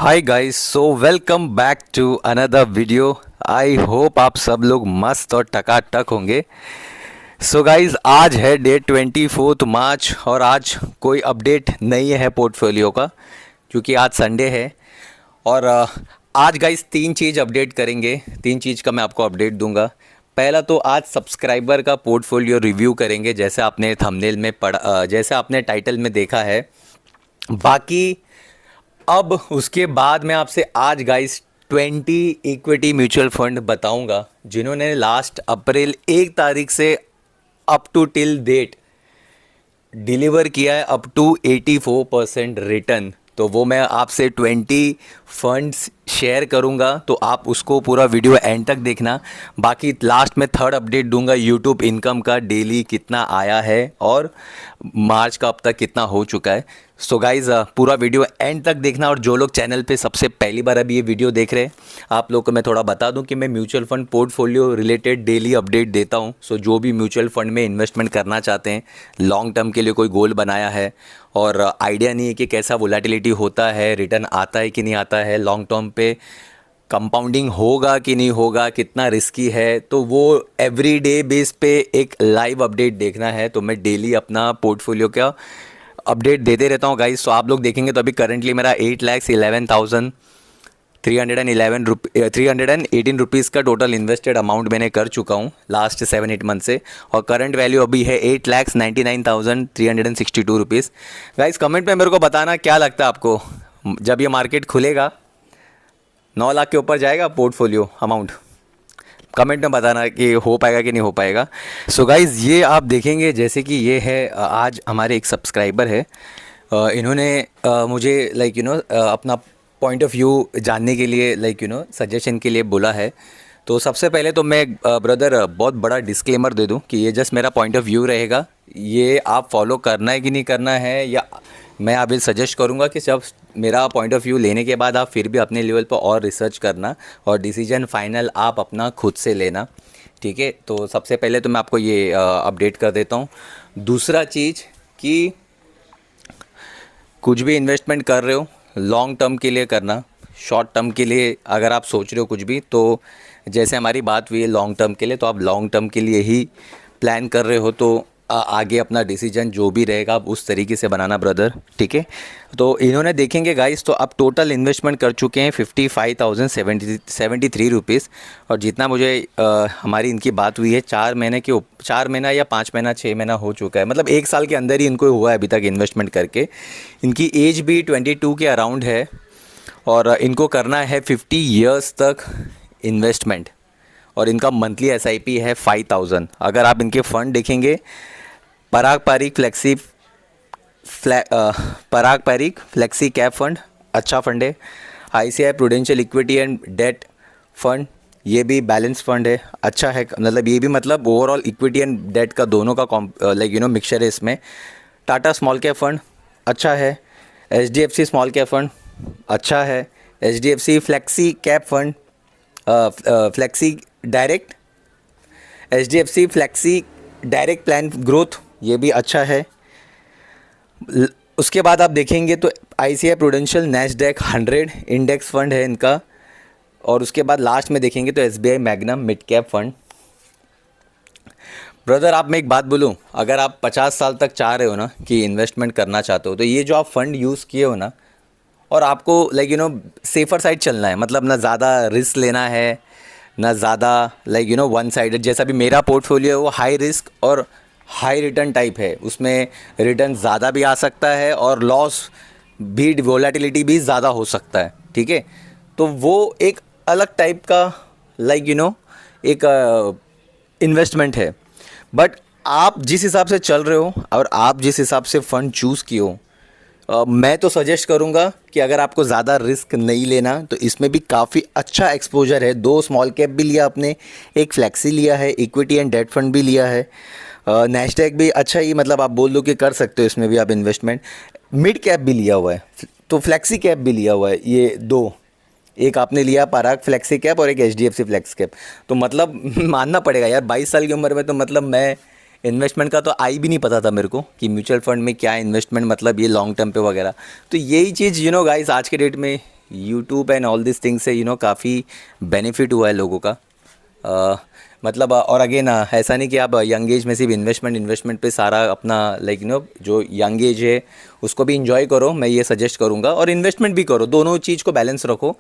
Hi guys, so welcome back to another video. I hope आप सब लोग मस्त और टकाटक होंगे। सो गाइस, आज है डेट 24 मार्च और आज कोई अपडेट नहीं है पोर्टफोलियो का, क्योंकि आज संडे है। और आज गाइस तीन चीज़ अपडेट करेंगे। तीन चीज़ का मैं आपको अपडेट दूंगा। पहला तो आज सब्सक्राइबर का पोर्टफोलियो रिव्यू करेंगे, जैसे आपने थंबनेल में पढ़ा, जैसे आपने टाइटल में देखा है। बाकी अब उसके बाद मैं आपसे आज गाइस 20 इक्विटी म्यूचुअल फंड बताऊंगा जिन्होंने लास्ट अप्रैल 1 तारीख से up to till date deliver किया है अप टू 84% रिटर्न। तो वो मैं आपसे 20 फंड्स शेयर करूंगा, तो आप उसको पूरा वीडियो एंड तक देखना। बाकी लास्ट में थर्ड अपडेट दूंगा यूट्यूब इनकम का, डेली कितना आया है और मार्च का अब तक कितना हो चुका है। सो गाइज़, पूरा वीडियो एंड तक देखना। और जो लोग चैनल पे सबसे पहली बार अभी ये वीडियो देख रहे हैं, आप लोग को मैं थोड़ा बता दूं कि मैं mutual fund portfolio related daily update देता हूं। सो जो भी म्यूचुअल फंड में इन्वेस्टमेंट करना चाहते हैं, लॉन्ग टर्म के लिए कोई गोल बनाया है और आइडिया नहीं है कि कैसा वोलेटिलिटी होता है, रिटर्न आता है कि नहीं आता है, लॉन्ग टर्म पे कंपाउंडिंग होगा कि नहीं होगा, कितना रिस्की है, तो वो एवरीडे बेस पे एक लाइव अपडेट देखना है। तो मैं डेली अपना पोर्टफोलियो का अपडेट देते रहता हूँ गाइस। तो आप लोग देखेंगे तो अभी करंटली मेरा 8,11,318 रुपीज़ का टोटल इन्वेस्टेड अमाउंट मैंने कर चुका हूँ लास्ट 7-8 मंथ से। और करंट वैल्यू अभी है 8,99,362 रुपीज़। गाइस, कमेंट में मेरे को बताना क्या लगता है आपको, जब ये मार्केट खुलेगा 9 लाख के ऊपर जाएगा पोर्टफोलियो अमाउंट? कमेंट में बताना कि हो पाएगा कि नहीं हो पाएगा। सो गाइज़, ये आप देखेंगे जैसे कि ये है, आज हमारे एक सब्सक्राइबर है, इन्होंने मुझे अपना पॉइंट ऑफ व्यू जानने के लिए सजेशन के लिए बोला है। तो सबसे पहले तो मैं ब्रदर बहुत बड़ा डिस्क्लेमर दे दूं कि ये जस्ट मेरा पॉइंट ऑफ व्यू रहेगा। ये आप फॉलो करना है कि नहीं करना है, या मैं अभी सजेस्ट करूंगा कि जब मेरा पॉइंट ऑफ व्यू लेने के बाद आप फिर भी अपने लेवल पर और रिसर्च करना और डिसीजन फाइनल आप अपना खुद से लेना, ठीक है। तो सबसे पहले तो मैं आपको ये अपडेट कर देता हूँ। दूसरा चीज़ कि कुछ भी इन्वेस्टमेंट कर रहे हो लॉन्ग टर्म के लिए करना। शॉर्ट टर्म के लिए अगर आप सोच रहे हो कुछ भी, तो जैसे हमारी बात हुई है लॉन्ग टर्म के लिए, तो आप लॉन्ग टर्म के लिए ही प्लान कर रहे हो, तो आगे अपना डिसीजन जो भी रहेगा आप उस तरीके से बनाना ब्रदर, ठीक है। तो इन्होंने देखेंगे गाइस, तो अब टोटल इन्वेस्टमेंट कर चुके हैं 55,073 रुपीज़। और जितना मुझे हमारी इनकी बात हुई है 4 महीना या 5 महीना 6 महीना हो चुका है, मतलब 1 साल के अंदर ही इनको हुआ है अभी तक इन्वेस्टमेंट करके। इनकी एज भी 22 के अराउंड है और इनको करना है 50 ईयर्स तक इन्वेस्टमेंट। और इनका मंथली एसआईपी है 5,000। अगर आप इनके फ़ंड देखेंगे, Parag Parikh flexi cap fund अच्छा फंड है। ICI prudential equity and debt fund, ये भी बैलेंस फंड है, अच्छा है। मतलब ये भी मतलब ओवरऑल इक्विटी एंड डेट का दोनों का मिक्सचर है इसमें। टाटा स्मॉल कैप फंड अच्छा है। एचडीएफसी स्मॉल कैप फंड अच्छा है। HDFC flexi cap fund, flexi direct, HDFC flexi direct plan growth, ये भी अच्छा है। उसके बाद आप देखेंगे तो ICI prudential Nasdaq 100 index fund है इनका। और उसके बाद लास्ट में देखेंगे तो SBI magnum mid cap fund. Brother, आप मैं एक बात बोलूँ, अगर आप 50 साल तक चाह रहे हो ना कि इन्वेस्टमेंट करना चाहते हो, तो ये जो आप फंड यूज़ किए हो ना, और आपको सेफ़र साइड चलना है, मतलब ना ज़्यादा रिस्क लेना है ना ज़्यादा वन साइडेड। जैसा भी मेरा पोर्टफोलियो है वो हाई रिस्क और हाई रिटर्न टाइप है, उसमें रिटर्न ज़्यादा भी आ सकता है और लॉस भी, वोलेटिलिटी भी ज़्यादा हो सकता है, ठीक है। तो वो एक अलग टाइप का एक इन्वेस्टमेंट है। बट आप जिस हिसाब से चल रहे हो और आप जिस हिसाब से फ़ंड चूज़ किए हो, मैं तो सजेस्ट करूंगा कि अगर आपको ज़्यादा रिस्क नहीं लेना तो इसमें भी काफ़ी अच्छा एक्सपोजर है। 2 स्मॉल कैप भी लिया आपने, एक फ्लेक्सी लिया है, इक्विटी एंड डेट फंड भी लिया है, नैस्डैक भी अच्छा ही, मतलब आप बोल दो कि कर सकते हो इसमें भी आप इन्वेस्टमेंट। मिड कैप भी लिया हुआ है, तो फ्लेक्सी कैप भी लिया हुआ है, ये 2। एक आपने लिया पराग फ्लेक्सी कैप और एक एचडीएफसी फ्लेक्स कैप। तो मतलब मानना पड़ेगा यार, 22 साल की उम्र में तो मतलब मैं इन्वेस्टमेंट का तो आई भी नहीं पता था मेरे को कि म्यूचुअल फंड में क्या इन्वेस्टमेंट, मतलब ये लॉन्ग टर्म पे वगैरह। तो यही चीज़ गाइस आज के डेट में YouTube and all this things से काफ़ी बेनिफिट हुआ है लोगों का। मतलब और अगेन ऐसा नहीं कि आप यंग एज में सिर्फ इन्वेस्टमेंट पे सारा अपना लाइक जो यंग एज है उसको भी इंजॉय करो, मैं ये सजेस्ट करूँगा, और इन्वेस्टमेंट भी करो, दोनों चीज़ को बैलेंस रखो।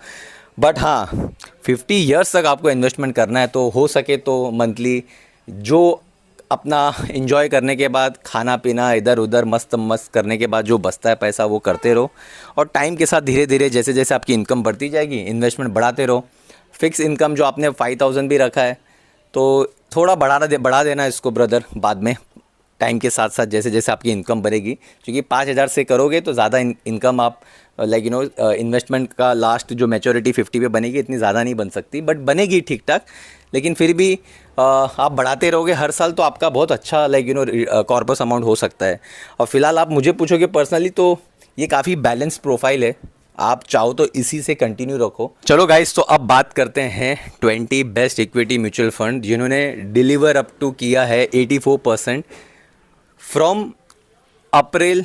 बट हाँ, 50 ईयर्स तक आपको इन्वेस्टमेंट करना है तो हो सके तो मंथली जो अपना इंजॉय करने के बाद खाना पीना इधर उधर मस्त मस्त करने के बाद जो बचता है पैसा वो करते रहो, और टाइम के साथ धीरे धीरे जैसे जैसे आपकी इनकम बढ़ती जाएगी इन्वेस्टमेंट बढ़ाते रहो। फिक्स इनकम जो आपने 5000 भी रखा है तो थोड़ा बढ़ा देना इसको ब्रदर बाद में, टाइम के साथ साथ जैसे जैसे आपकी इनकम बढ़ेगी, क्योंकि 5000 से करोगे तो ज़्यादा इनकम आप लाइक इन्वेस्टमेंट का लास्ट जो मैच्योरिटी 50 पे बनेगी इतनी ज़्यादा नहीं बन सकती, बट बनेगी ठीक ठाक। लेकिन फिर भी आप बढ़ाते रहोगे हर साल तो आपका बहुत अच्छा लाइक कॉर्पस अमाउंट हो सकता है। और फिलहाल आप मुझे पूछोगे पर्सनली तो ये काफ़ी बैलेंस प्रोफाइल है, आप चाहो तो इसी से कंटिन्यू रखो। चलो गाइस, तो अब बात करते हैं 20 बेस्ट इक्विटी म्यूचुअल फंड जिन्होंने डिलीवर अप टू किया है 84% फ्रॉम अप्रैल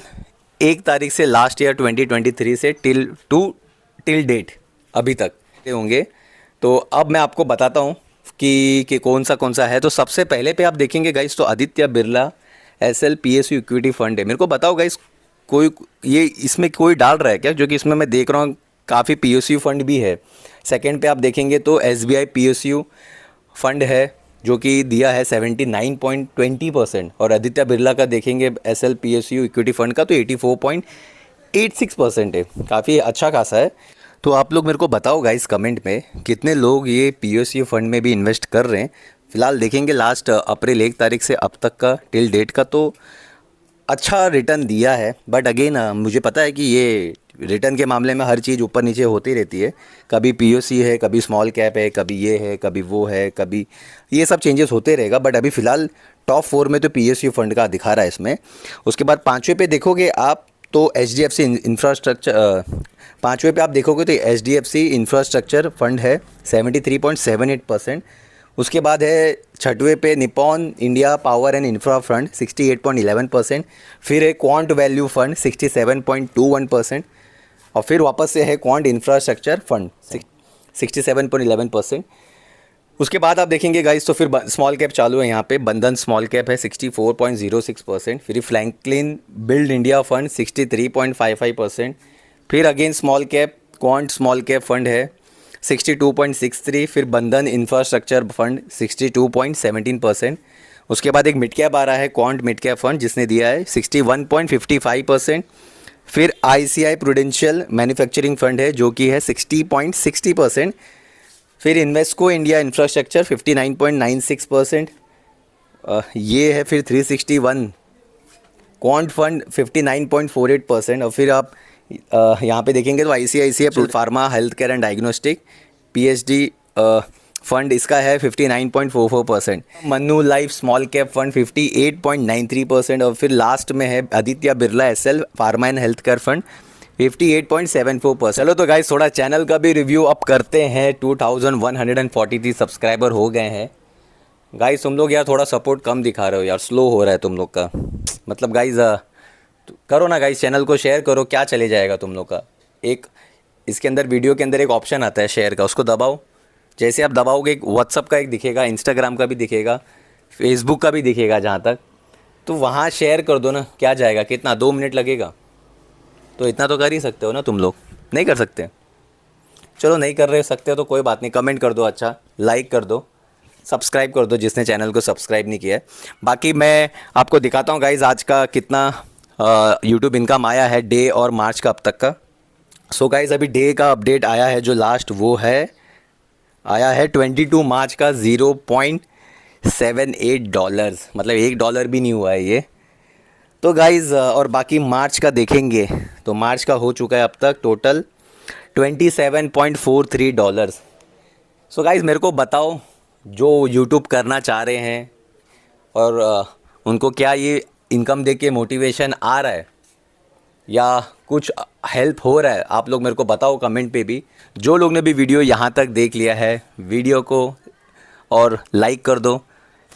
1 तारीख से लास्ट ईयर 2023 से टिल डेट अभी तक होंगे। तो अब मैं आपको बताता हूँ कि कौन सा है। तो सबसे पहले पे आप देखेंगे गाइस तो Aditya Birla SL PSU equity fund है। मेरे को बताओ गाइस कोई ये इसमें कोई डाल रहा है क्या, जो कि इसमें मैं देख रहा हूँ काफ़ी पीएसयू फंड भी है। सेकंड पे आप देखेंगे तो एसबीआई पीएसयू फंड है जो कि दिया है 79.20%, और आदित्य बिरला का देखेंगे एसएल पीएसयू इक्विटी फंड का तो 84.86% है, काफ़ी अच्छा खासा है। तो आप लोग मेरे को बताओ गाइस कमेंट में कितने लोग ये पीएसयू फंड में भी इन्वेस्ट कर रहे हैं। फिलहाल देखेंगे लास्ट अप्रैल 1 तारीख से अब तक का टिल डेट का तो अच्छा रिटर्न दिया है। बट अगेन मुझे पता है कि ये रिटर्न के मामले में हर चीज़ ऊपर नीचे होती रहती है, कभी पीओसी है, कभी स्मॉल कैप है, कभी ये है, कभी वो है, कभी ये सब चेंजेस होते रहेगा। बट अभी फ़िलहाल टॉप 4 में तो पीएसयू फंड का दिखा रहा है इसमें। उसके बाद 5वें पे देखोगे आप तो एचडीएफसी इंफ्रास्ट्रक्चर, 5वें पे आप देखोगे तो एचडीएफसी इंफ्रास्ट्रक्चर फंड है 73.78%। उसके बाद है 6वें पे Nippon India power and infra fund 68.11%। फिर है क्वांट वैल्यू फंड 67.21%, और फिर वापस से है क्वांट इंफ्रास्ट्रक्चर फंड 67.11%। उसके बाद आप देखेंगे गाइस तो फिर स्मॉल कैप चालू है, यहाँ पे बंधन स्मॉल कैप है 64.06%। फिर फ्रैंकलिन बिल्ड इंडिया फंड 63.55%। फिर again small cap quant small cap fund है 62.63। फिर बंधन इंफ्रास्ट्रक्चर फंड 62.17%। उसके बाद एक मिड कैप आ रहा है क्वांट मिड कैप फंड जिसने दिया है 61.55%। फिर आईसीआई प्रूडेंशियल मैन्युफैक्चरिंग फंड है जो कि है 60.60%। फिर इन्वेस्को इंडिया इंफ्रास्ट्रक्चर 59.96%, ये है। फिर 361 क्वांट फंड 59.48%। और फिर आप यहाँ पे देखेंगे तो ICICI pharma health care and diagnostic PHD fund इसका है 59.44%। मन्नू लाइफ स्मॉल कैप फंड 58.93%। और फिर लास्ट में है Aditya Birla SL pharma and health care fund 58.74%। चलो तो गाइस थोड़ा चैनल का भी रिव्यू अप करते हैं। 2143 सब्सक्राइबर हो गए हैं गाइस। तुम लोग यार थोड़ा सपोर्ट कम दिखा रहे हो यार, स्लो हो रहा है तुम लोग का। मतलब गाइस करो ना गाइस, चैनल को शेयर करो, क्या चले जाएगा तुम लोग का। एक इसके अंदर वीडियो के अंदर एक ऑप्शन आता है शेयर का, उसको दबाओ। जैसे आप दबाओगे एक व्हाट्सअप का एक दिखेगा, इंस्टाग्राम का भी दिखेगा, फेसबुक का भी दिखेगा जहाँ तक, तो वहाँ शेयर कर दो ना, क्या जाएगा, कितना 2 मिनट लगेगा। तो इतना तो कर ही सकते हो ना तुम लोग, नहीं कर सकते? चलो नहीं कर रहे सकते हो तो कोई बात नहीं, कमेंट कर दो, अच्छा लाइक कर दो, सब्सक्राइब कर दो जिसने चैनल को सब्सक्राइब नहीं किया है। बाकी मैं आपको दिखाता हूँ गाइज आज का कितना यूट्यूब इनकम आया है डे और मार्च का अब तक का। सो गाइज अभी डे का अपडेट आया है जो लास्ट वो है आया है 22 मार्च का $0.78, मतलब $1 भी नहीं हुआ है ये। तो गाइज़ और बाकी मार्च का देखेंगे तो मार्च का हो चुका है अब तक टोटल $27.43। सो गाइज़ मेरे को बताओ जो यूट्यूब करना चाह रहे हैं और उनको क्या ये इनकम देख के मोटिवेशन आ रहा है या कुछ हेल्प हो रहा है, आप लोग मेरे को बताओ कमेंट पे भी। जो लोग ने भी वीडियो यहाँ तक देख लिया है वीडियो को और लाइक कर दो,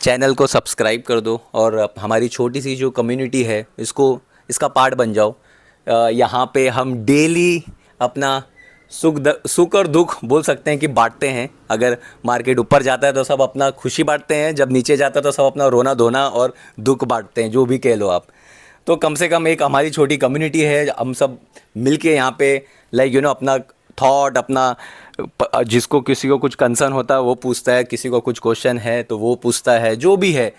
चैनल को सब्सक्राइब कर दो, और हमारी छोटी सी जो कम्युनिटी है इसका पार्ट बन जाओ। यहाँ पे हम डेली अपना सुख और दुख बोल सकते हैं कि बांटते हैं। अगर मार्केट ऊपर जाता है तो सब अपना खुशी बांटते हैं, जब नीचे जाता है तो सब अपना रोना धोना और दुख बांटते हैं, जो भी कह लो आप। तो कम से कम एक हमारी छोटी कम्युनिटी है, हम सब मिलके यहाँ पे अपना थॉट, अपना जिसको किसी को कुछ कंसर्न होता है वो पूछता है, किसी को कुछ क्वेश्चन है तो वो पूछता है, जो भी है।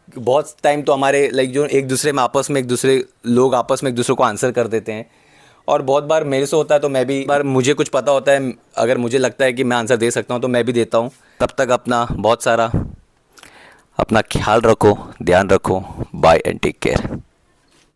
बहुत टाइम तो हमारे जो एक दूसरे में आपस में एक दूसरे लोग आपस में एक दूसरे को आंसर कर देते हैं, और बहुत बार मेरे से होता है तो मैं भी, बार मुझे कुछ पता होता है, अगर मुझे लगता है कि मैं आंसर दे सकता हूँ तो मैं भी देता हूँ। तब तक अपना बहुत सारा अपना ख्याल रखो, ध्यान रखो। Bye and take care.